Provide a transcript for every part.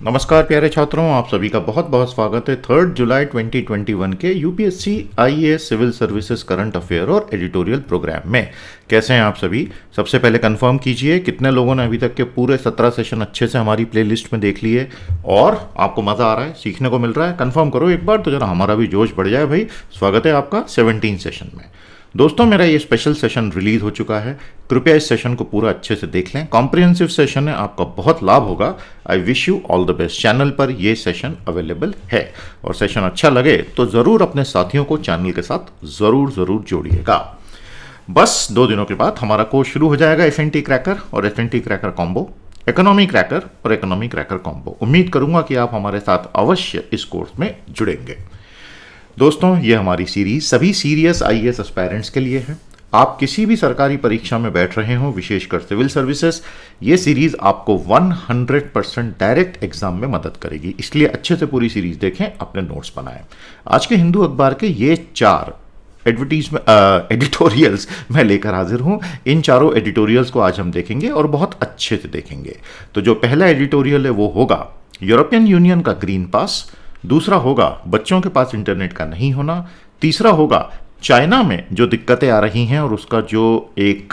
नमस्कार प्यारे छात्रों, आप सभी का बहुत बहुत स्वागत है 3 जुलाई 2021 के UPSC IAS civil services current affair और एडिटोरियल प्रोग्राम में। कैसे हैं आप सभी? सबसे पहले कंफर्म कीजिए कितने लोगों ने अभी तक के पूरे 17 सेशन अच्छे से हमारी प्लेलिस्ट में देख लिए और आपको मज़ा आ रहा है, सीखने को मिल रहा है। कंफर्म करो एक बार तो जरा हमारा भी जोश बढ़ जाए भाई। स्वागत है आपका 17 सेशन में। दोस्तों, मेरा ये स्पेशल सेशन रिलीज हो चुका है, कृपया इस सेशन को पूरा अच्छे से देख लें। कॉम्प्रिहेंसिव सेशन है, आपका बहुत लाभ होगा। I wish you all the best. Channel पर ये सेशन अवेलेबल है और सेशन अच्छा लगे तो ज़रूर अपने साथियों को चैनल के साथ ज़रूर जोड़िएगा। बस 2 दिनों के बाद हमारा कोर्स शुरू हो जाएगा, एफएनटी क्रैकर और एफएनटी क्रैकर कॉम्बो, इकोनॉमी क्रैकर और इकोनॉमी क्रैकर कॉम्बो। उम्मीद करूंगा कि आप हमारे साथ अवश्य इस कोर्स में जुड़ेंगे। दोस्तों, ये हमारी सीरीज सभी सीरियस आईएएस एस्पायरेंट्स के लिए है। आप किसी भी सरकारी परीक्षा में बैठ रहे हो, विशेषकर सिविल सर्विसेज, ये सीरीज आपको 100% डायरेक्ट एग्जाम में मदद करेगी। इसलिए अच्छे से पूरी सीरीज देखें, अपने नोट्स बनाएं। आज के हिंदू अखबार के ये 4 एडिटोरियल्स मैं लेकर हाजिर हूं। इन चारों एडिटोरियल्स को आज हम देखेंगे और बहुत अच्छे से देखेंगे। तो जो पहला एडिटोरियल है वो होगा यूरोपियन यूनियन का ग्रीन पास, दूसरा होगा बच्चों के पास इंटरनेट का नहीं होना, तीसरा होगा चाइना में जो दिक्कतें आ रही हैं और उसका जो एक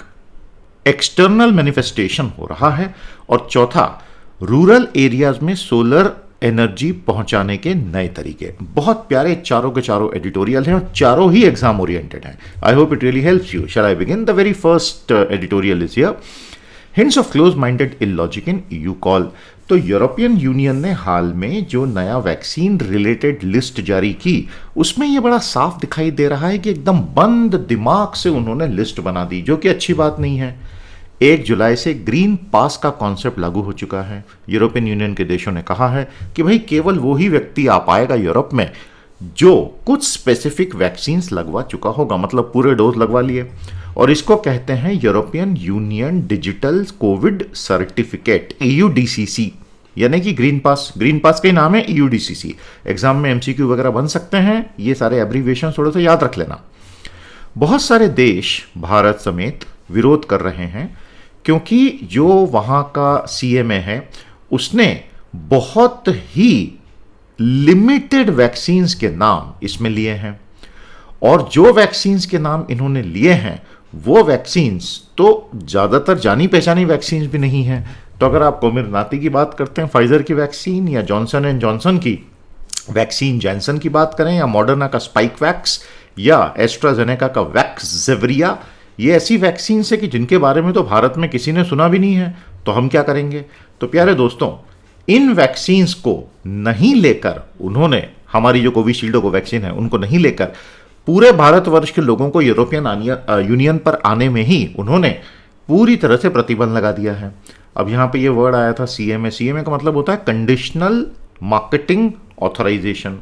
एक्सटर्नल मैनिफेस्टेशन हो रहा है, और चौथा रूरल एरियाज में सोलर एनर्जी पहुंचाने के नए तरीके। बहुत प्यारे चारों के चारों एडिटोरियल हैं और चारों ही एग्जाम ओरिएंटेड हैं। I hope it really helps you. Shall I begin? The very first editorial is here, hints of close minded illogic in EU call. तो यूरोपियन यूनियन ने हाल में जो नया वैक्सीन रिलेटेड लिस्ट जारी की, उसमें यह बड़ा साफ दिखाई दे रहा है कि एकदम बंद दिमाग से उन्होंने लिस्ट बना दी, जो कि अच्छी बात नहीं है। 1 जुलाई से ग्रीन पास का कॉन्सेप्ट लागू हो चुका है। यूरोपियन यूनियन के देशों ने कहा है कि भाई केवल वो ही व्यक्ति आ पाएगा यूरोप में जो कुछ स्पेसिफिक वैक्सीन्स लगवा चुका होगा, मतलब पूरे डोज लगवा लिए। और इसको कहते हैं European union digital Covid certificate, EUDCC, यानी कि ग्रीन पास। ग्रीन पास का ही नाम है EUDCC। एग्जाम में MCQ वगैरह बन सकते हैं, ये सारे एब्रीविएशन थोड़े से याद रख लेना। बहुत सारे देश, भारत समेत, विरोध कर रहे हैं क्योंकि जो वहां का CMA है उसने बहुत ही लिमिटेड वैक्सीन्स के नाम इसमें लिए हैं, और जो वैक्सीन्स के नाम इन्होंने लिए हैं वो वैक्सीन्स तो ज़्यादातर जानी पहचानी वैक्सीन्स भी नहीं हैं। तो अगर आप कोमिरनाटी की बात करते हैं, फाइजर की वैक्सीन, या जॉनसन एंड जॉनसन की वैक्सीन जैनसन की बात करें, या मॉडर्ना का स्पाइक वैक्स, या एस्ट्राजेनेका का वैक्सजेवरिया, ये ऐसी वैक्सीन है कि जिनके बारे में तो भारत में किसी ने सुना भी नहीं है। तो हम क्या करेंगे? तो प्यारे दोस्तों, इन वैक्सीन्स को नहीं लेकर उन्होंने, हमारी जो कोविशील्ड को वैक्सीन है उनको नहीं लेकर, पूरे भारतवर्ष के लोगों को यूरोपियन यूनियन पर आने में ही उन्होंने पूरी तरह से प्रतिबंध लगा दिया है। अब यहाँ पे ये वर्ड आया था CMA। CMA का मतलब होता है कंडीशनल मार्केटिंग ऑथराइजेशन।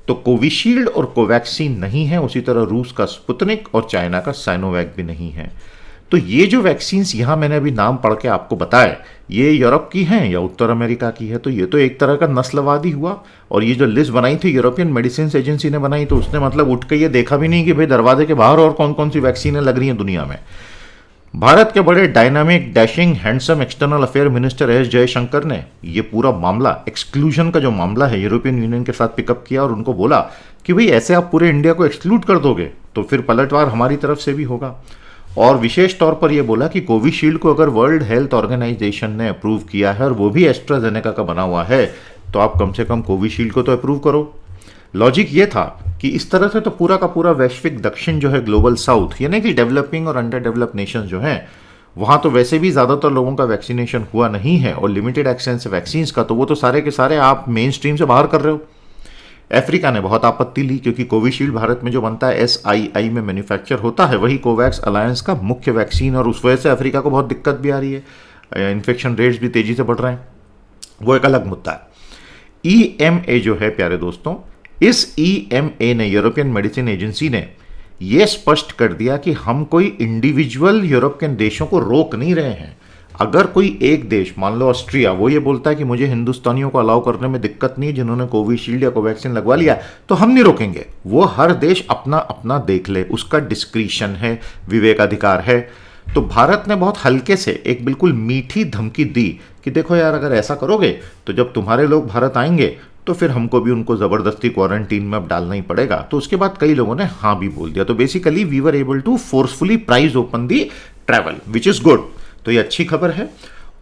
तो कोविशील्ड और कोवैक्सीन नहीं है, उसी तरह रूस का स्पुतनिक और चाइना का साइनोवैक भी नहीं है। तो ये जो वैक्सीन्स यहाँ मैंने अभी नाम पढ़ के आपको बताए, ये यूरोप की हैं या उत्तर अमेरिका की है। तो ये तो एक तरह का नस्लवादी हुआ। और ये जो लिस्ट बनाई थी यूरोपियन मेडिसिन एजेंसी ने बनाई, तो उसने मतलब उठ के ये देखा भी नहीं कि भाई दरवाजे के बाहर और कौन कौन सी वैक्सीनें लग रही हैं दुनिया में। भारत के बड़े dynamic, dashing, handsome external affair minister S Jaishankar ने ये पूरा मामला, एक्सक्लूजन का जो मामला है, यूरोपियन यूनियन के साथ पिकअप किया और उनको बोला कि भाई ऐसे आप पूरे इंडिया को एक्सक्लूड कर दोगे तो फिर पलटवार हमारी तरफ से भी होगा। और विशेष तौर पर यह बोला कि कोविशील्ड को अगर वर्ल्ड हेल्थ ऑर्गेनाइजेशन ने अप्रूव किया है और वो भी एस्ट्राजेनेका का बना हुआ है, तो आप कम से कम कोविशील्ड को तो अप्रूव करो। लॉजिक ये था कि इस तरह से तो पूरा का पूरा वैश्विक दक्षिण जो है, ग्लोबल साउथ, यानी कि डेवलपिंग और अंडर डेवलप्ड नेशंस जो हैं, वहाँ तो वैसे भी ज़्यादातर लोगों का वैक्सीनेशन हुआ नहीं है और लिमिटेड एक्सेस है वैक्सीन्स का, तो वो तो सारे के सारे आप मेन स्ट्रीम से बाहर कर रहे हो। अफ्रीका ने बहुत आपत्ति ली क्योंकि कोविशील्ड भारत में जो बनता है SII में मैन्युफैक्चर होता है, वही कोवैक्स अलायंस का मुख्य वैक्सीन, और उस वजह से अफ्रीका को बहुत दिक्कत भी आ रही है, इन्फेक्शन रेट्स भी तेज़ी से बढ़ रहे हैं। वो एक अलग मुद्दा है। EMA जो है प्यारे दोस्तों, इस EMA ने, यूरोपियन मेडिसिन एजेंसी ने, यह स्पष्ट कर दिया कि हम कोई इंडिविजुअल यूरोपियन देशों को रोक नहीं रहे हैं। अगर कोई एक देश, मान लो ऑस्ट्रिया, वो ये बोलता है कि मुझे हिंदुस्तानियों को अलाउ करने में दिक्कत नहीं जिन्होंने कोविशील्ड या कोवैक्सीन लगवा लिया, तो हम नहीं रोकेंगे। वो हर देश अपना अपना देख ले, उसका डिस्क्रिशन है, विवेकाधिकार है। तो भारत ने बहुत हल्के से एक बिल्कुल मीठी धमकी दी कि देखो यार, अगर ऐसा करोगे तो जब तुम्हारे लोग भारत आएंगे तो फिर हमको भी उनको ज़बरदस्ती क्वारंटीन में अब डालना ही पड़ेगा। तो उसके बाद कई लोगों ने हाँ भी बोल दिया। तो basically we were able to forcefully prize open the travel, which is good. तो ये अच्छी खबर है।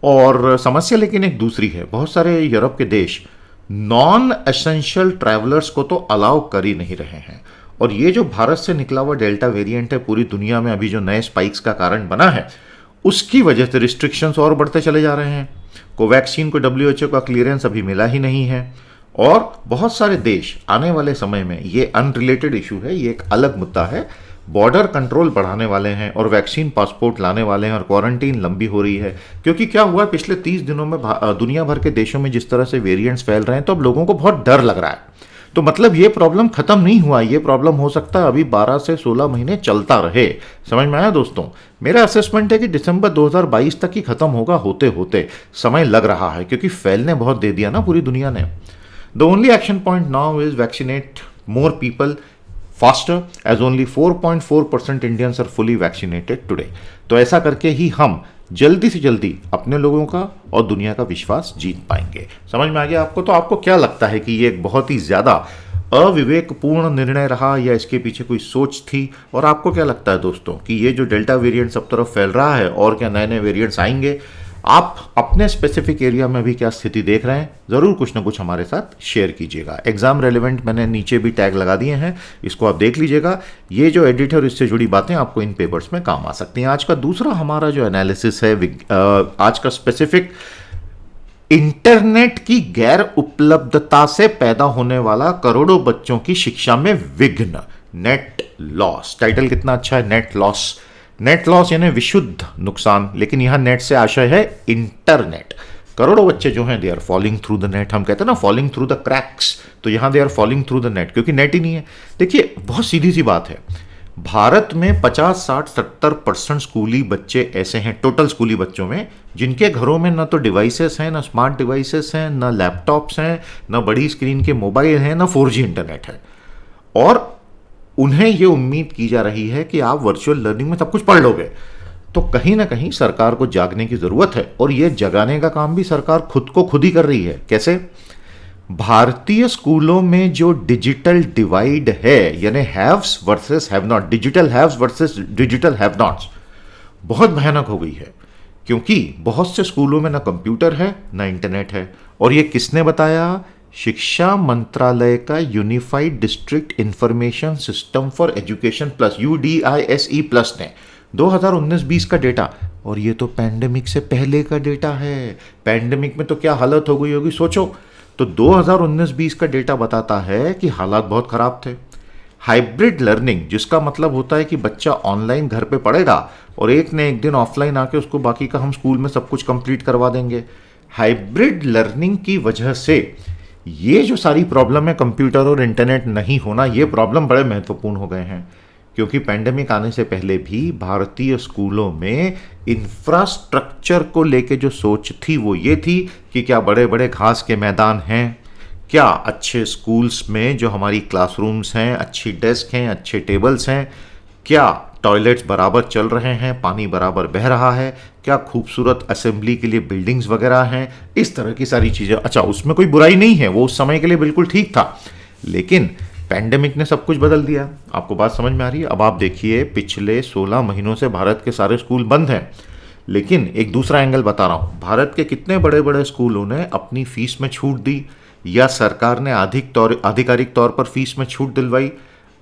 और समस्या लेकिन एक दूसरी है, बहुत सारे यूरोप के देश नॉन एसेंशियल ट्रैवलर्स को तो अलाउ कर ही नहीं रहे हैं। और ये जो भारत से निकला हुआ डेल्टा वेरिएंट है, पूरी दुनिया में अभी जो नए स्पाइक्स का कारण बना है, उसकी वजह से रिस्ट्रिक्शंस और बढ़ते चले जा रहे हैं। कोवैक्सीन को WHO का क्लियरेंस अभी मिला ही नहीं है। और बहुत सारे देश आने वाले समय में, ये अनरिलेटेड इशू है, ये एक अलग मुद्दा है, बॉर्डर कंट्रोल बढ़ाने वाले हैं और वैक्सीन पासपोर्ट लाने वाले हैं और क्वारंटीन लंबी हो रही है। क्योंकि क्या हुआ पिछले 30 दिनों में दुनिया भर के देशों में जिस तरह से वेरिएंट्स फैल रहे हैं, तो अब लोगों को बहुत डर लग रहा है। तो मतलब ये प्रॉब्लम खत्म नहीं हुआ, ये प्रॉब्लम हो सकता है अभी 12 से 16 महीने चलता रहे। समझ में आया दोस्तों? मेरा असेसमेंट है कि दिसंबर 2022 तक ही खत्म होगा, होते होते समय लग रहा है, क्योंकि फैलने बहुत दे दिया ना पूरी दुनिया ने। The only action point now is vaccinate more people faster, as only 4.4% Indians are fully vaccinated today। तो ऐसा करके ही हम जल्दी से जल्दी अपने लोगों का और दुनिया का विश्वास जीत पाएंगे। समझ में आ गया आपको? तो आपको क्या लगता है कि ये एक बहुत ही ज़्यादा अविवेकपूर्ण निर्णय रहा या इसके पीछे कोई सोच थी? और आपको क्या लगता है दोस्तों कि ये जो डेल्टा वेरिएंट सब तरफ फैल रहा है, और क्या नए नए वेरिएंट्स आएंगे? आप अपने स्पेसिफिक एरिया में भी क्या स्थिति देख रहे हैं, ज़रूर कुछ ना कुछ हमारे साथ शेयर कीजिएगा। एग्जाम रेलेवेंट मैंने नीचे भी टैग लगा दिए हैं, इसको आप देख लीजिएगा। ये जो एडिट है और इससे जुड़ी बातें आपको इन पेपर्स में काम आ सकती हैं। आज का दूसरा हमारा जो एनालिसिस है, आज का स्पेसिफिक इंटरनेट की गैर उपलब्धता से पैदा होने वाला करोड़ों बच्चों की शिक्षा में विघ्न, नेट लॉस। टाइटल कितना अच्छा है, नेट लॉस। नेट लॉस यानी विशुद्ध नुकसान, लेकिन यहां नेट से आशय है इंटरनेट। करोड़ों बच्चे जो हैं they are falling through the net. हम कहते हैं ना फॉलिंग थ्रू द क्रैक्स, तो यहां they are falling through the net, क्योंकि नेट ही नहीं है। देखिए बहुत सीधी सी बात है, भारत में 50, 60, 70% स्कूली बच्चे ऐसे हैं, टोटल स्कूली बच्चों में, जिनके घरों में ना तो डिवाइसेस हैं, ना स्मार्ट डिवाइसेस हैं, ना लैपटॉप्स हैं, ना बड़ी स्क्रीन के मोबाइल हैं, ना 4G इंटरनेट है। और उन्हें यह उम्मीद की जा रही है कि आप वर्चुअल लर्निंग में सब कुछ पढ़ लोगे। तो कहीं ना कहीं सरकार को जागने की जरूरत है, और यह जगाने का काम भी सरकार खुद को खुद ही कर रही है। कैसे? भारतीय स्कूलों में जो डिजिटल डिवाइड है, यानी haves versus have not, digital haves versus digital have nots, बहुत भयानक हो गई है। क्योंकि बहुत से स्कूलों में ना कंप्यूटर है, ना इंटरनेट है। और ये किसने बताया? शिक्षा मंत्रालय का unified district information system for education plus, UDISE+ ने 2019-20 का डेटा। और ये तो पैंडेमिक से पहले का डेटा है। पैंडेमिक में तो क्या हालत हो गई होगी सोचो। तो 2019-20 का डेटा बताता है कि हालात बहुत खराब थे। हाइब्रिड लर्निंग, जिसका मतलब होता है कि बच्चा ऑनलाइन घर पे पढ़ेगा और एक ने एक दिन ऑफलाइन आके उसको बाकी का हम स्कूल में सब कुछ कंप्लीट करवा देंगे। हाइब्रिड लर्निंग की वजह से ये जो सारी प्रॉब्लम है, कंप्यूटर और इंटरनेट नहीं होना, ये प्रॉब्लम बड़े महत्वपूर्ण हो गए हैं। क्योंकि पैंडेमिक आने से पहले भी भारतीय स्कूलों में इंफ्रास्ट्रक्चर को लेके जो सोच थी वो ये थी कि क्या बड़े बड़े घास के मैदान हैं, क्या अच्छे स्कूल्स में जो हमारी क्लासरूम्स हैं, अच्छी डेस्क हैं, अच्छे टेबल्स हैं, क्या टॉयलेट्स बराबर चल रहे हैं, पानी बराबर बह रहा है, क्या खूबसूरत असेंबली के लिए बिल्डिंग्स वगैरह हैं, इस तरह की सारी चीज़ें। अच्छा, उसमें कोई बुराई नहीं है, वो उस समय के लिए बिल्कुल ठीक था। लेकिन पैंडेमिक ने सब कुछ बदल दिया। आपको बात समझ में आ रही है? अब आप देखिए, पिछले 16 महीनों से भारत के सारे स्कूल बंद हैं। लेकिन एक दूसरा एंगल बता रहा हूँ, भारत के कितने बड़े बड़े स्कूलों ने अपनी फीस में छूट दी, या सरकार ने आधिकारिक तौर पर फीस में छूट दिलवाई।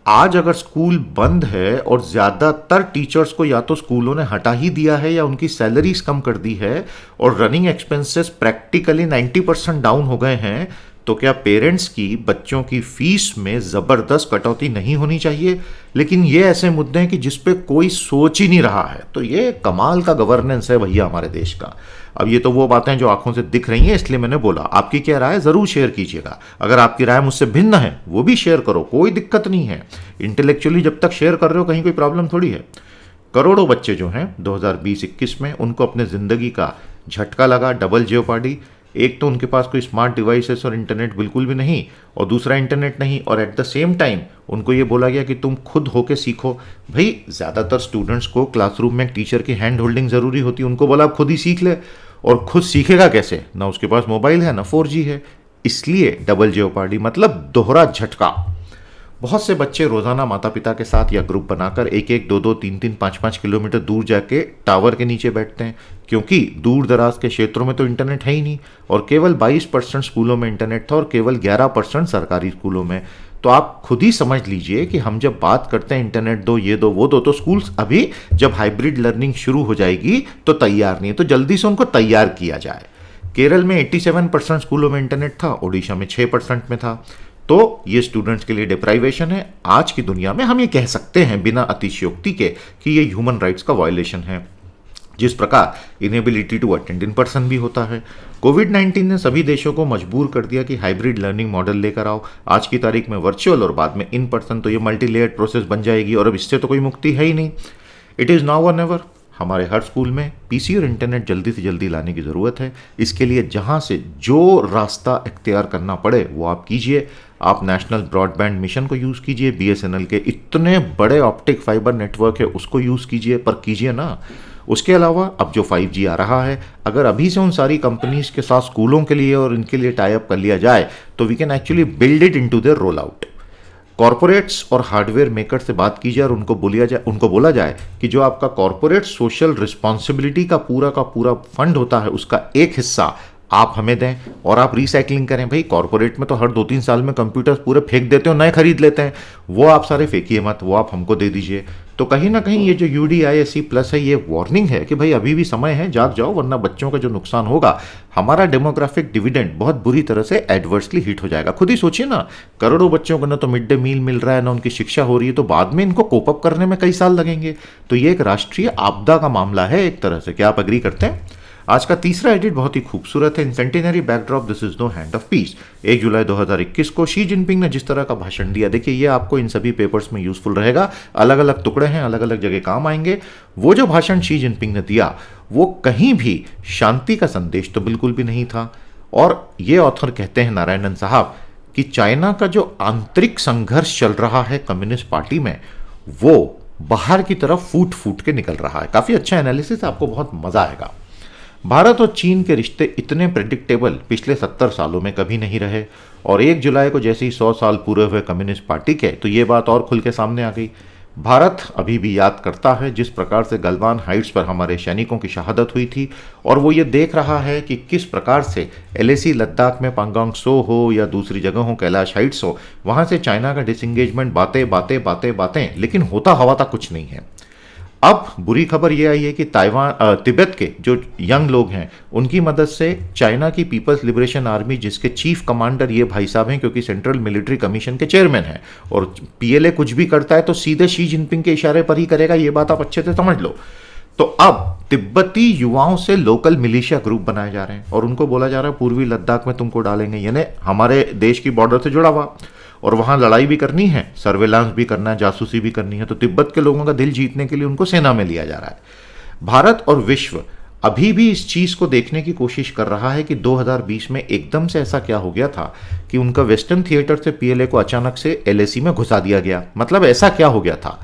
आज अगर स्कूल बंद है और ज़्यादातर टीचर्स को या तो स्कूलों ने हटा ही दिया है या उनकी सैलरीज कम कर दी है, और रनिंग एक्सपेंसेस प्रैक्टिकली 90% डाउन हो गए हैं, तो क्या पेरेंट्स की बच्चों की फीस में ज़बरदस्त कटौती नहीं होनी चाहिए? लेकिन ये ऐसे मुद्दे हैं कि जिस पे कोई सोच ही नहीं रहा है। तो ये कमाल का गवर्नेंस है भैया हमारे देश का। अब ये तो वो बातें जो आंखों से दिख रही हैं, इसलिए मैंने बोला। आपकी क्या राय, ज़रूर शेयर कीजिएगा। अगर आपकी राय मुझसे भिन्न है वो भी शेयर करो, कोई दिक्कत नहीं है। इंटेलेक्चुअली जब तक शेयर कर रहे हो कहीं कोई प्रॉब्लम थोड़ी है। करोड़ों बच्चे जो हैं 2020-21 में, उनको अपने ज़िंदगी का झटका लगा, डबल जेओपार्डी। एक तो उनके पास कोई स्मार्ट डिवाइसेस और इंटरनेट बिल्कुल भी नहीं, और दूसरा इंटरनेट नहीं, और एट द सेम टाइम उनको ये बोला गया कि तुम खुद होके सीखो। भाई ज़्यादातर स्टूडेंट्स को क्लासरूम में टीचर की हैंड होल्डिंग ज़रूरी होती है, उनको बोला आप खुद ही सीख ले। और खुद सीखेगा कैसे? ना उसके पास मोबाइल है, ना 4G है। इसलिए डबल जेओपार्डी मतलब दोहरा झटका। बहुत से बच्चे रोजाना माता पिता के साथ या ग्रुप बनाकर एक एक, दो दो, तीन तीन, पाँच पाँच किलोमीटर दूर जाके टावर के नीचे बैठते हैं, क्योंकि दूर दराज के क्षेत्रों में तो इंटरनेट है ही नहीं, और केवल 22% स्कूलों में इंटरनेट था और केवल 11% सरकारी स्कूलों में। तो आप खुद ही समझ लीजिए कि हम जब बात करते हैं इंटरनेट दो, ये दो, वो दो, तो स्कूल्स अभी जब हाइब्रिड लर्निंग शुरू हो जाएगी तो तैयार नहीं है, तो जल्दी से उनको तैयार किया जाए। केरल में 87% स्कूलों में इंटरनेट था, ओडिशा में 6% में था। तो ये स्टूडेंट्स के लिए डिप्राइवेशन है। आज की दुनिया में हम ये कह सकते हैं बिना अतिशयोक्ति के कि ये ह्यूमन राइट्स का वायलेशन है। जिस प्रकार inability to attend in person भी होता है। कोविड-19 ने सभी देशों को मजबूर कर दिया कि हाइब्रिड लर्निंग मॉडल लेकर आओ। आज की तारीख में वर्चुअल और बाद में इन पर्सन, तो ये मल्टी लेयर्ड प्रोसेस बन जाएगी और अब इससे तो कोई मुक्ति है ही नहीं। इट इज़ नाउ और नेवर। हमारे हर स्कूल में पीसी और इंटरनेट जल्दी से जल्दी लाने की ज़रूरत है। इसके लिए जहां से जो रास्ता इख्तियार करना पड़े वो आप कीजिए। आप नेशनल ब्रॉडबैंड मिशन को यूज़ कीजिए, बीएसएनएल के इतने बड़े ऑप्टिक फाइबर नेटवर्क है उसको यूज़ कीजिए, पर कीजिए ना। उसके अलावा अब जो 5G आ रहा है, अगर अभी से उन सारी कंपनीज के साथ स्कूलों के लिए और इनके लिए टाई अप कर लिया जाए तो we can actually build it into their roll out. Corporates और हार्डवेयर मेकर से बात की जाए और उनको बोला जाए कि जो आपका कॉर्पोरेट सोशल रिस्पॉन्सिबिलिटी का पूरा फंड होता है उसका एक हिस्सा आप हमें दें और आप रिसाइकलिंग करें। भाई कॉर्पोरेट में तो हर 2-3 साल में कंप्यूटर्स पूरे फेंक देते हो, नए खरीद लेते हैं, वो आप सारे फेंकिए मत, वो आप हमको दे दीजिए। तो कहीं ना कहीं ये जो UDISE+ है ये वार्निंग है कि भाई अभी भी समय है, जाग जाओ, वरना बच्चों का जो नुकसान होगा, हमारा डेमोग्राफिक डिविडेंड बहुत बुरी तरह से एडवर्सली हिट हो जाएगा। खुद ही सोचिए ना, करोड़ों बच्चों को ना तो मिड डे मील मिल रहा है, ना उनकी शिक्षा हो रही है, तो बाद में इनको कोप अप करने में कई साल लगेंगे। तो ये एक राष्ट्रीय आपदा का मामला है एक तरह से। क्या आप एग्री करते हैं? आज का तीसरा एडिट बहुत ही खूबसूरत है। In centenary backdrop this is no hand off piece. 1 जुलाई 2021 को शी जिनपिंग ने जिस तरह का भाषण दिया, देखिए ये आपको इन सभी पेपर्स में यूजफुल रहेगा। अलग अलग टुकड़े हैं, अलग अलग जगह काम आएंगे। वो जो भाषण शी जिनपिंग ने दिया वो कहीं भी शांति का संदेश तो बिल्कुल भी नहीं था। और ये ऑथर कहते हैं नारायणन साहब कि चाइना का जो आंतरिक संघर्ष चल रहा है कम्युनिस्ट पार्टी में, वो बाहर की तरफ फूट फूट के निकल रहा है। काफी अच्छा एनालिसिस, आपको बहुत मजा आएगा। भारत और चीन के रिश्ते इतने प्रेडिक्टेबल पिछले 70 सालों में कभी नहीं रहे, और 1 जुलाई को जैसे ही 100 साल पूरे हुए कम्युनिस्ट पार्टी के, तो ये बात और खुल के सामने आ गई। भारत अभी भी याद करता है जिस प्रकार से गलवान हाइट्स पर हमारे सैनिकों की शहादत हुई थी, और वो ये देख रहा है कि किस प्रकार से LAC लद्दाख में पांगोंग सो हो या दूसरी जगह हो, कैलाश हाइट्स हो, वहाँ से चाइना का डिसंगेजमेंट, बातें, लेकिन होता हवा था कुछ नहीं है। अब बुरी खबर यह आई है कि तिब्बत के जो यंग लोग हैं उनकी मदद से चाइना की पीपल्स लिबरेशन आर्मी, जिसके चीफ कमांडर ये भाई साहब हैं, क्योंकि सेंट्रल मिलिट्री कमीशन के चेयरमैन हैं, और PLA कुछ भी करता है तो सीधे शी जिनपिंग के इशारे पर ही करेगा, ये बात आप अच्छे से समझ लो। तो अब तिब्बती युवाओं से लोकल मिलिशिया ग्रुप बनाए जा रहे हैं और उनको बोला जा रहा है पूर्वी लद्दाख में तुमको डालेंगे, यानी हमारे देश की बॉर्डर से जुड़ा हुआ, और वहां लड़ाई भी करनी है, सर्वेलांस भी करना है, जासूसी भी करनी है। तो तिब्बत के लोगों का दिल जीतने के लिए उनको सेना में लिया जा रहा है। भारत और विश्व अभी भी इस चीज को देखने की कोशिश कर रहा है कि 2020 में एकदम से ऐसा क्या हो गया था कि उनका वेस्टर्न थिएटर से PLA को अचानक से LAC में घुसा दिया गया। मतलब ऐसा क्या हो गया था?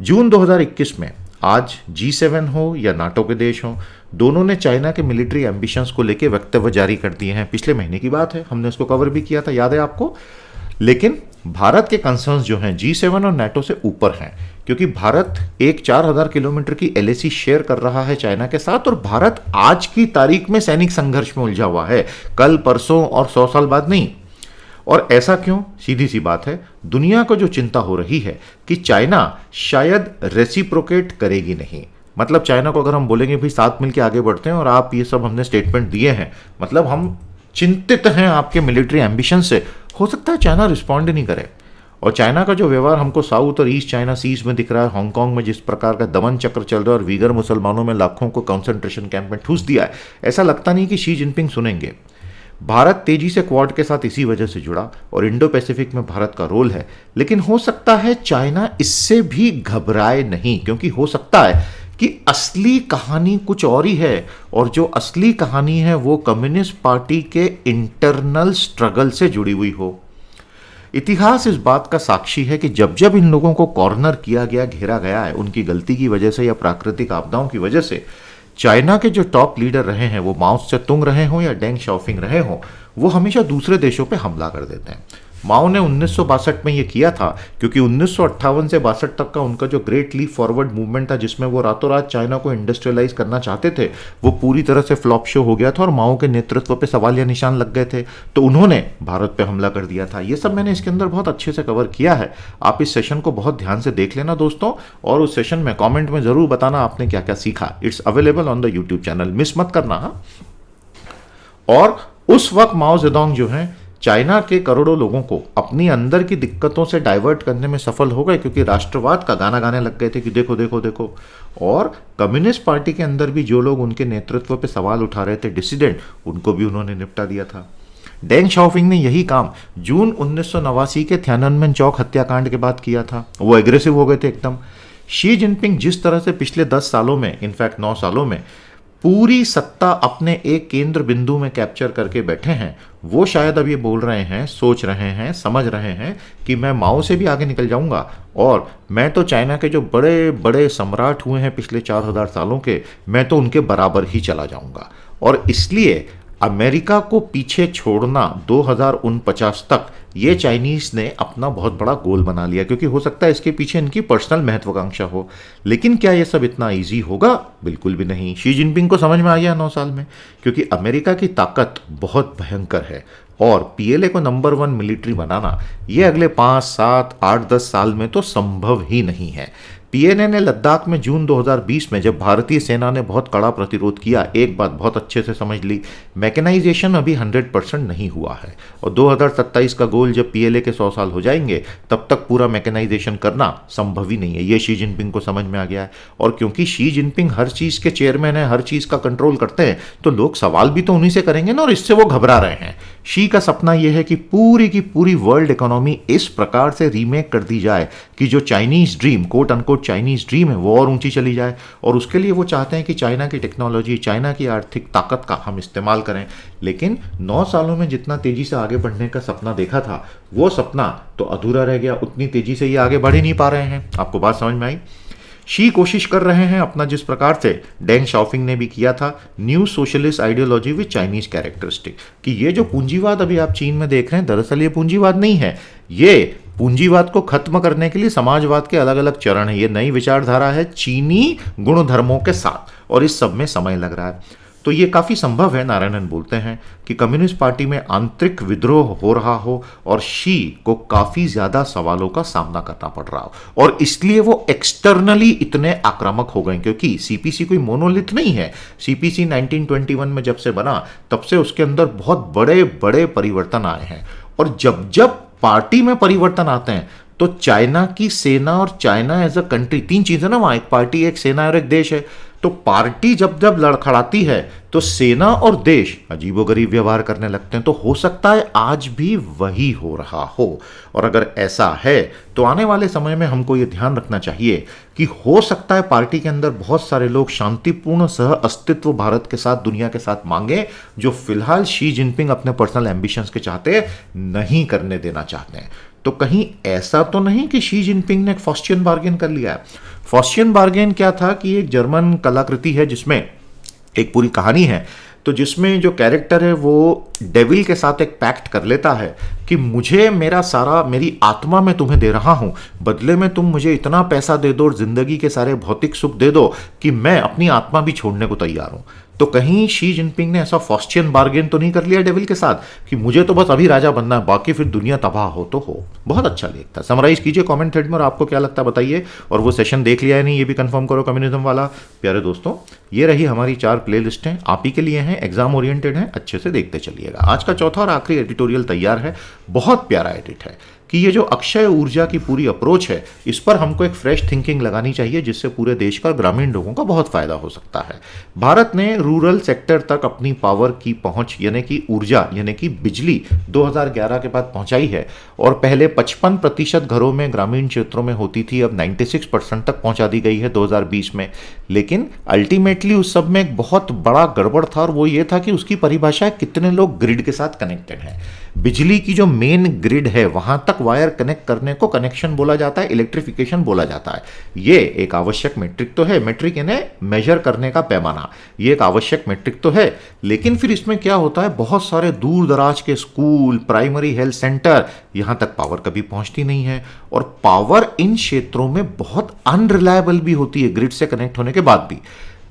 जून 2021 में आज G7 हो या नाटो के देश हो, दोनों ने चाइना के मिलिट्री एम्बिशंस को लेकर वक्तव्य जारी कर दिए हैं। पिछले महीने की बात है, हमने उसको कवर भी किया था, याद है आपको। लेकिन भारत के कंसर्न्स जो हैं G7 और नाटो से ऊपर हैं, क्योंकि भारत एक 4000 किलोमीटर की LAC शेयर कर रहा है चाइना के साथ, और भारत आज की तारीख में सैनिक संघर्ष में उलझा हुआ है, कल परसों और 100 साल बाद नहीं। और ऐसा क्यों? सीधी सी बात है, दुनिया को जो चिंता हो रही है कि चाइना शायद रेसिप्रोकेट करेगी नहीं। मतलब चाइना को अगर हम बोलेंगे भाई साथ मिलकर आगे बढ़ते हैं और आप ये सब हमने स्टेटमेंट दिए हैं, मतलब हम चिंतित हैं आपके मिलिट्री एम्बिशन से, हो सकता है चाइना रिस्पॉन्ड नहीं करे। और चाइना का जो व्यवहार हमको साउथ और ईस्ट चाइना सीज में दिख रहा है, हांगकांग में जिस प्रकार का दमन चक्र चल रहा है और वीगर मुसलमानों में लाखों को कंसंट्रेशन कैंप में ठूस दिया है, ऐसा लगता नहीं कि शी जिनपिंग सुनेंगे। भारत तेजी से क्वाड के साथ इसी वजह से जुड़ा और इंडो पैसिफिक में भारत का रोल है, लेकिन हो सकता है चाइना इससे भी घबराए नहीं, क्योंकि हो सकता है कि असली कहानी कुछ और ही है, और जो असली कहानी है वो कम्युनिस्ट पार्टी के इंटरनल स्ट्रगल से जुड़ी हुई हो। इतिहास इस बात का साक्षी है कि जब जब इन लोगों को कॉर्नर किया गया, घेरा गया है, उनकी गलती की वजह से या प्राकृतिक आपदाओं की वजह से, चाइना के जो टॉप लीडर रहे हैं, वो माओ से तुंग रहे हों या डेंग शाओपिंग रहे हों, वो हमेशा दूसरे देशों पे हमला कर देते हैं। माओ ने 1962 में ये किया था, क्योंकि 1958 से 62 तक का उनका जो ग्रेट लीप फॉरवर्ड मूवमेंट था, जिसमें वो रातों रात चाइना को इंडस्ट्रियलाइज करना चाहते थे, वो पूरी तरह से फ्लॉप शो हो गया था और माओ के नेतृत्व पे सवालिया निशान लग गए थे। तो उन्होंने भारत पे हमला कर दिया था। ये सब मैंने इसके अंदर बहुत अच्छे से कवर किया है। आप इस सेशन को बहुत ध्यान से देख लेना दोस्तों, और उस सेशन में कॉमेंट में जरूर बताना आपने क्या क्या सीखा। It's available on the YouTube channel, miss मत करना। हाँ, और उस वक्त माओ जेडोंग जो है चाइना के करोड़ों लोगों को अपनी अंदर की दिक्कतों से डाइवर्ट करने में सफल हो गए, क्योंकि राष्ट्रवाद का गाना गाने लग गए थे कि देखो देखो देखो। और कम्युनिस्ट पार्टी के अंदर भी जो लोग उनके नेतृत्व पे सवाल उठा रहे थे, डिसिडेंट, उनको भी उन्होंने निपटा दिया था। डेंग शाओपिंग ने यही काम जून 1989 के थियाननमेन चौक हत्याकांड के बाद किया था। वो एग्रेसिव हो गए थे एकदम। शी जिनपिंग जिस तरह से पिछले 10 सालों में, इनफैक्ट 9 सालों में पूरी सत्ता अपने एक केंद्र बिंदु में कैप्चर करके बैठे हैं, वो शायद अब ये बोल रहे हैं, सोच रहे हैं, समझ रहे हैं कि मैं माओ से भी आगे निकल जाऊंगा, और मैं तो चाइना के जो बड़े बड़े सम्राट हुए हैं पिछले 4000 सालों के, मैं तो उनके बराबर ही चला जाऊंगा। और इसलिए अमेरिका को पीछे छोड़ना 2049 तक ये चाइनीज ने अपना बहुत बड़ा गोल बना लिया, क्योंकि हो सकता है इसके पीछे इनकी पर्सनल महत्वाकांक्षा हो। लेकिन क्या ये सब इतना इजी होगा? बिल्कुल भी नहीं। शी जिनपिंग को समझ में आ गया 9 साल में, क्योंकि अमेरिका की ताकत बहुत भयंकर है, और पीएलए को नंबर 1 मिलिट्री बनाना ये अगले 5, 7, 8, 10 साल में तो संभव ही नहीं है। पीएनए ने लद्दाख में जून 2020 में जब भारतीय सेना ने बहुत कड़ा प्रतिरोध किया, एक बात बहुत अच्छे से समझ ली, मैकेनाइजेशन अभी 100% नहीं हुआ है, और 2027 का गोल जब पीएलए के 100 साल हो जाएंगे, तब तक पूरा मैकेनाइजेशन करना संभव ही नहीं है। ये शी जिनपिंग को समझ में आ गया है। और क्योंकि शी जिनपिंग हर चीज़ के चेयरमैन है, हर चीज़ का कंट्रोल करते हैं, तो लोग सवाल भी तो उन्हीं से करेंगे ना, और इससे वो घबरा रहे हैं। शी का सपना यह है कि पूरी की पूरी वर्ल्ड इकोनॉमी इस प्रकार से रीमेक कर दी जाए कि जो Chinese dream, quote unquote Chinese dream है, वो और ऊंची चली जाए। और उसके लिए वो चाहते हैं कि चाइना की टेक्नोलॉजी, चाइना की आर्थिक ताकत का हम इस्तेमाल करें। लेकिन 9 सालों में जितना तेजी से आगे बढ़ने का सपना देखा था, वो सपना तो अधूरा रह गया। उतनी तेजी से ये आगे बढ़ ही नहीं पा रहे हैं। आपको बात समझ में आई? शी कोशिश कर रहे हैं अपना, जिस प्रकार से डेंग शाओपिंग ने भी किया था, new socialist ideology with Chinese characteristic, कि ये जो पूंजीवाद अभी आप चीन में देख रहे हैं, दरअसल ये पूंजीवाद नहीं है। ये पूंजीवाद को खत्म करने के लिए समाजवाद के अलग अलग चरण है। ये नई विचारधारा है चीनी गुणधर्मों के साथ, और इस सब में समय लग रहा है। तो ये काफ़ी संभव है, नारायणन बोलते हैं, कि कम्युनिस्ट पार्टी में आंतरिक विद्रोह हो रहा हो और शी को काफ़ी ज़्यादा सवालों का सामना करना पड़ रहा हो, और इसलिए वो एक्सटर्नली इतने आक्रामक हो गए। क्योंकि सीपीसी कोई मोनोलिथ नहीं है। सीपीसी 1921 में जब से बना, तब से उसके अंदर बहुत बड़े बड़े परिवर्तन आए हैं, और जब जब पार्टी में परिवर्तन आते हैं, तो चाइना की सेना और चाइना एज अ कंट्री, 3 चीज़ें ना वहाँ, एक पार्टी, एक सेना और एक देश है। तो पार्टी जब जब लड़खड़ाती है, तो सेना और देश अजीबोगरीब व्यवहार करने लगते हैं। तो हो सकता है आज भी वही हो रहा हो, और अगर ऐसा है तो आने वाले समय में हमको ये ध्यान रखना चाहिए कि हो सकता है पार्टी के अंदर बहुत सारे लोग शांतिपूर्ण सह अस्तित्व भारत के साथ, दुनिया के साथ मांगे, जो फिलहाल शी जिनपिंग अपने पर्सनल एम्बिशंस के चाहते नहीं करने देना चाहते हैं। तो कहीं ऐसा तो नहीं कि शी जिनपिंग ने एक फॉस्टियन बार्गेन कर लिया है। फॉस्टियन बार्गेन क्या था कि एक जर्मन कलाकृति है जिसमें एक पूरी कहानी है, तो जिसमें जो कैरेक्टर है वो डेविल के साथ एक पैक्ट कर लेता है कि मुझे मेरा सारा, मेरी आत्मा मैं तुम्हें दे रहा हूं, बदले में तुम मुझे इतना पैसा दे दो और जिंदगी के सारे भौतिक सुख दे दो कि मैं अपनी आत्मा भी छोड़ने को तैयार हूं। तो कहीं शी जिनपिंग ने ऐसा फॉस्टियन बार्गेन तो नहीं कर लिया डेविल के साथ कि मुझे तो बस अभी राजा बनना है, बाकी फिर दुनिया तबाह हो तो हो। बहुत अच्छा लेख था। समराइज कीजिए कमेंट थ्रेड में, और आपको क्या लगता है बताइए। और वो सेशन देख लिया है नहीं, ये भी कंफर्म करो कम्युनिज्म वाला। प्यारे दोस्तों, ये रही हमारी 4 प्लेलिस्टें, आप ही के लिए हैं, एग्जाम ओरिएंटेड हैं, अच्छे से देखते चलिएगा। आज का चौथा और आखिरी एडिटोरियल तैयार है, बहुत प्यारा एडिट है, कि ये जो अक्षय ऊर्जा की पूरी अप्रोच है, इस पर हमको एक फ्रेश थिंकिंग लगानी चाहिए, जिससे पूरे देश का, ग्रामीण लोगों का बहुत फायदा हो सकता है। भारत ने रूरल सेक्टर तक अपनी पावर की पहुंच, यानी कि ऊर्जा, यानी कि बिजली 2011 के बाद पहुंचाई है, और पहले 55% घरों में ग्रामीण क्षेत्रों में होती थी, अब 96% तक पहुंचा दी गई है 2020 में। लेकिन अल्टीमेटली उस सब में एक बहुत बड़ा गड़बड़ था, और वो ये था कि उसकी परिभाषा है कितने लोग ग्रिड के साथ कनेक्टेड हैं। बिजली की जो मेन ग्रिड है वहां तक वायर कनेक्ट करने को कनेक्शन बोला जाता है, इलेक्ट्रिफिकेशन बोला जाता है। ये एक आवश्यक मेट्रिक तो है, मेट्रिक यानी मेजर करने का पैमाना, ये एक आवश्यक मेट्रिक तो है। लेकिन फिर इसमें क्या होता है, बहुत सारे दूर दराज के स्कूल, प्राइमरी हेल्थ सेंटर, यहां तक पावर कभी पहुंचती नहीं है, और पावर इन क्षेत्रों में बहुत अनरिलायबल भी होती है ग्रिड से कनेक्ट होने के बाद भी।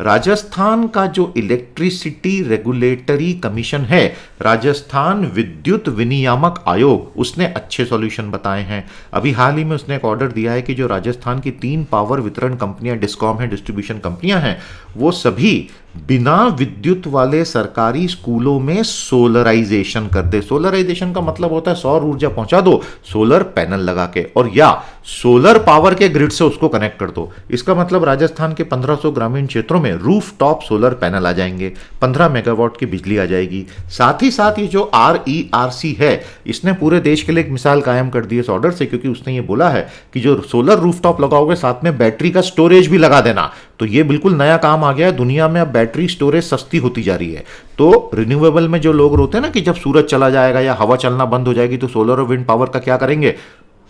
राजस्थान का जो इलेक्ट्रिसिटी रेगुलेटरी कमीशन है, राजस्थान विद्युत विनियामक आयोग, उसने अच्छे सॉल्यूशन बताए हैं। अभी हाल ही में उसने एक ऑर्डर दिया है कि जो राजस्थान की 3 पावर वितरण कंपनियां, डिस्कॉम है, डिस्ट्रीब्यूशन कंपनियां हैं, वो सभी बिना विद्युत वाले सरकारी स्कूलों में सोलराइजेशन कर दे। सोलराइजेशन का मतलब होता है सौर ऊर्जा पहुंचा दो सोलर पैनल लगा के, और या सोलर पावर के ग्रिड से उसको कनेक्ट कर दो। इसका मतलब राजस्थान के 1500 ग्रामीण क्षेत्रों में रूफ टॉप सोलर पैनल आ जाएंगे, 15 मेगावाट की बिजली आ जाएगी। साथ ही साथ ये जो RERC है, इसने पूरे देश के लिए एक मिसाल कायम कर दी इस ऑर्डर से, क्योंकि उसने ये बोला है कि जो सोलर रूफ टॉप लगाओगे साथ में बैटरी का स्टोरेज भी लगा देना। तो ये बिल्कुल नया काम आ गया है। दुनिया में अब बैटरी स्टोरेज सस्ती होती जा रही है। तो रिन्यूएबल में जो लोग होते हैं ना कि जब सूरज चला जाएगा या हवा चलना बंद हो जाएगी तो सोलर और विंड पावर का क्या करेंगे,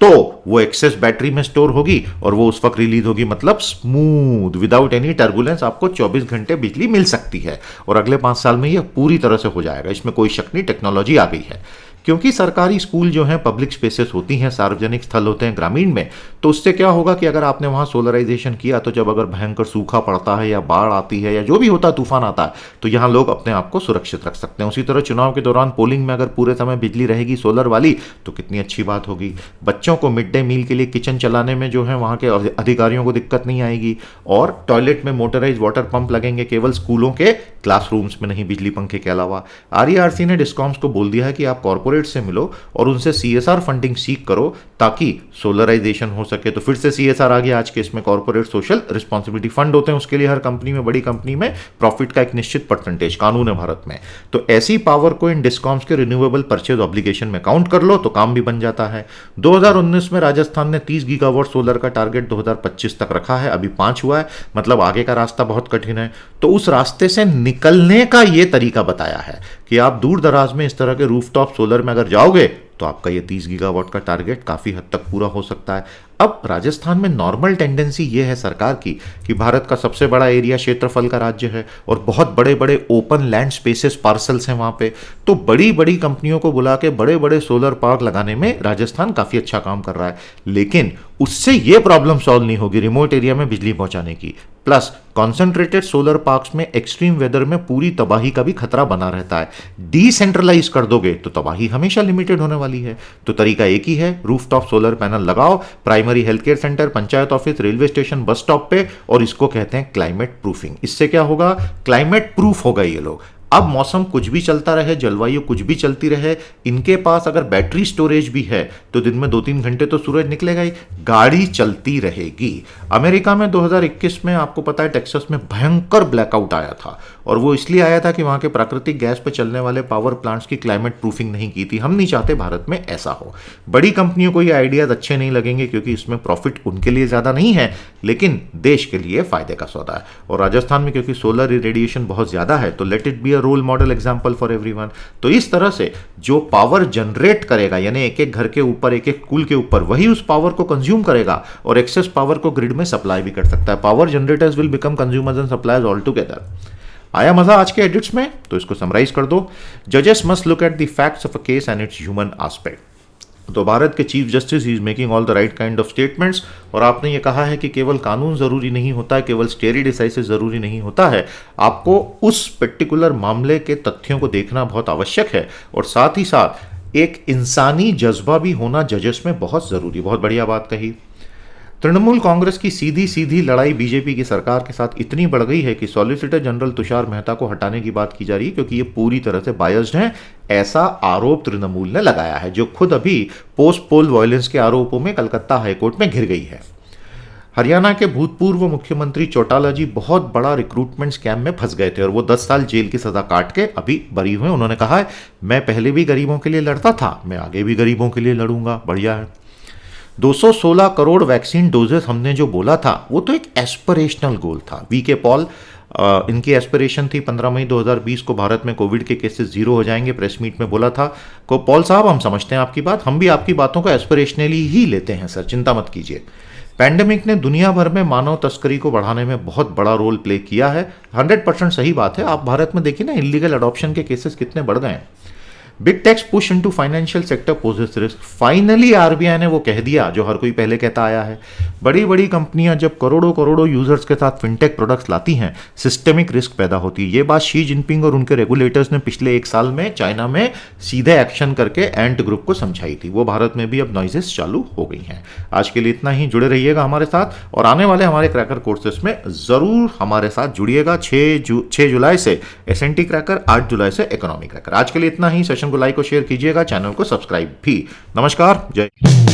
तो वो एक्सेस बैटरी में स्टोर होगी और वो उस वक्त रिलीज होगी, मतलब स्मूथ विदाउट एनी टर्बुलेंस आपको 24 घंटे बिजली मिल सकती है। और अगले 5 साल में ये पूरी तरह से हो जाएगा, इसमें कोई शक नहीं, टेक्नोलॉजी आ गई है। क्योंकि सरकारी स्कूल जो हैं पब्लिक स्पेसेस होती हैं, सार्वजनिक स्थल होते हैं ग्रामीण में, तो उससे क्या होगा कि अगर आपने वहां सोलराइजेशन किया तो जब अगर भयंकर सूखा पड़ता है या बाढ़ आती है या जो भी होता है, तूफान आता है, तो यहां लोग अपने आप को सुरक्षित रख सकते हैं। उसी तरह चुनाव के दौरान पोलिंग में अगर पूरे समय बिजली रहेगी सोलर वाली तो कितनी अच्छी बात होगी। बच्चों को मिड डे मील के लिए किचन चलाने में जो है वहां के अधिकारियों को दिक्कत नहीं आएगी, और टॉयलेट में मोटराइज वाटर पंप लगेंगे केवल स्कूलों के क्लासरूम्स में, नहीं बिजली पंखे के अलावा। RERC ने डिस्कॉम्स को बोल दिया है कि आप कॉर्पोरेट से मिलो और उनसे CSR फंडिंग सीख करो ताकि सोलराइजेशन हो सके। तो फिर से CSR आ गया आज के इसमें, कॉर्पोरेट सोशल रिस्पॉन्सिबिलिटी फंड होते हैं उसके लिए हर कंपनी में, बड़ी कंपनी में प्रॉफिट का एक निश्चित परसेंटेज कानून है भारत में। तो ऐसी पावर को इन डिस्कॉम्स के रिन्यूएबल परचेज ऑब्लिगेशन में काउंट कर लो तो काम भी बन जाता है। 2019 में राजस्थान ने 30 गीगावाट सोलर का टारगेट 2025 तक रखा है, अभी 5 हुआ है, मतलब आगे का रास्ता बहुत कठिन है। तो उस रास्ते से निकलने का ये तरीका बताया है कि आप दूर दराज में इस तरह के रूफटॉप सोलर में अगर जाओगे तो आपका ये 30 गीगावाट का टारगेट काफी हद तक पूरा हो सकता है। अब राजस्थान में नॉर्मल टेंडेंसी ये है सरकार की कि भारत का सबसे बड़ा एरिया क्षेत्रफल का राज्य है और बहुत बड़े बड़े ओपन लैंड स्पेसेस पार्सल्स हैं वहां पे, तो बड़ी बड़ी कंपनियों को बुला के बड़े बड़े सोलर पार्क लगाने में राजस्थान काफी अच्छा काम कर रहा है। लेकिन उससे ये प्रॉब्लम सॉल्व नहीं होगी रिमोट एरिया में बिजली पहुंचाने की। प्लस कॉन्सेंट्रेटेड सोलर पार्क्स में एक्सट्रीम वेदर में पूरी तबाही का भी खतरा बना रहता है। डिसेंट्रलाइज कर दोगे तो तबाही हमेशा लिमिटेड होने वाली है। तो तरीका एक ही है, रूफटॉप सोलर पैनल लगाओ primary health care centre, panchayat office, railway station, bus stop पे, और इसको कहते हैं क्लाइमेट प्रूफिंग। इससे क्या होगा, क्लाइमेट प्रूफ होगा ये लोग। अब मौसम कुछ भी चलता रहे, जलवायु कुछ भी चलती रहे, इनके पास अगर बैटरी स्टोरेज भी है तो दिन में 2-3 घंटे तो सूरज निकलेगा ही, गाड़ी चलती रहेगी। अमेरिका में 2021 में आपको पता है टेक्सास में भयंकर ब्लैकआउट आया था, और वो इसलिए आया था कि वहां के प्राकृतिक गैस पर चलने वाले पावर प्लांट्स की क्लाइमेट प्रूफिंग नहीं की थी। हम नहीं चाहते भारत में ऐसा हो। बड़ी कंपनियों को ये आइडियाज अच्छे नहीं लगेंगे क्योंकि इसमें प्रॉफिट उनके लिए ज्यादा नहीं है, लेकिन देश के लिए फायदे का सौदा है। और राजस्थान में क्योंकि सोलर रेडिएशन बहुत ज्यादा है तो let it be role model example for everyone. तो इस तरह से जो पावर जनरेट करेगा, यानी एक एक घर के ऊपर, एक एक स्कूल के ऊपर, वही उस पावर को कंज्यूम करेगा और एक्सेस पावर को ग्रिड में सप्लाई भी कर सकता है। Power generators will become consumers and suppliers all together. आया मजा आज के एडिट्स में? तो इसको समराइज कर दो। जजेस must look at the facts of a case and it's human aspect. तो भारत के chief justice is making all the right kind of statements, और आपने ये कहा है कि केवल कानून जरूरी नहीं होता है, केवल स्टेरी डिसाइसिस जरूरी नहीं होता है, आपको उस पर्टिकुलर मामले के तथ्यों को देखना बहुत आवश्यक है, और साथ ही साथ एक इंसानी जज्बा भी होना जजेस में बहुत जरूरी। बहुत बढ़िया बात कही। तृणमूल कांग्रेस की सीधी सीधी लड़ाई बीजेपी की सरकार के साथ इतनी बढ़ गई है कि सॉलिसिटर जनरल तुषार मेहता को हटाने की बात की जा रही है क्योंकि ये पूरी तरह से बायस्ड हैं, ऐसा आरोप तृणमूल ने लगाया है, जो खुद अभी पोस्ट पोल वायलेंस के आरोपों में कलकत्ता हाईकोर्ट में घिर गई है। हरियाणा के भूतपूर्व मुख्यमंत्री चौटाला जी बहुत बड़ा रिक्रूटमेंट स्कैम में फंस गए थे और वो 10 साल जेल की सजा काट के अभी बरी हुए। उन्होंने कहा है मैं पहले भी गरीबों के लिए लड़ता था, मैं आगे भी गरीबों के लिए लड़ूंगा। बढ़िया है। 216 करोड़ वैक्सीन डोजेस हमने जो बोला था वो तो एक एस्पिरेशनल गोल था। वी के पॉल इनकी एस्पिरेशन थी 15 मई 2020 को भारत में कोविड के केसेस जीरो हो जाएंगे, प्रेस मीट में बोला था। को पॉल साहब हम समझते हैं आपकी बात, हम भी आपकी बातों को एस्पिरेशनली ही लेते हैं सर, चिंता मत कीजिए। पैंडेमिक ने दुनिया भर में मानव तस्करी को बढ़ाने में बहुत बड़ा रोल प्ले किया है, 100% सही बात है। आप भारत में देखिए ना, इलीगल अडॉप्शन के केसेस कितने बढ़ गए हैं। Big techs push into financial sector poses risk, finally RBI ने वो कह दिया जो हर कोई पहले कहता आया है। बड़ी बड़ी कंपनियां जब करोड़ों करोड़ों यूजर्स के साथ फिनटेक प्रोडक्ट्स लाती हैं, सिस्टेमिक रिस्क पैदा होती है। ये बात शी जिनपिंग और उनके रेगुलेटर्स ने पिछले 1 साल में चाइना में सीधे एक्शन करके एंट ग्रुप को समझाई थी। वो भारत में भी अब नॉइजेस चालू हो गई हैं। आज के लिए इतना ही, जुड़े रहिएगा हमारे साथ और आने वाले हमारे क्रैकर कोर्सेस में जरूर हमारे साथ जुड़िएगा। 6 जुलाई से एसएनटी क्रैकर, 8 जुलाई से इकोनॉमी क्रैकर। आज के लिए इतना ही, सेशन को लाइक और शेयर कीजिएगा, चैनल को सब्सक्राइब भी। नमस्कार, जय।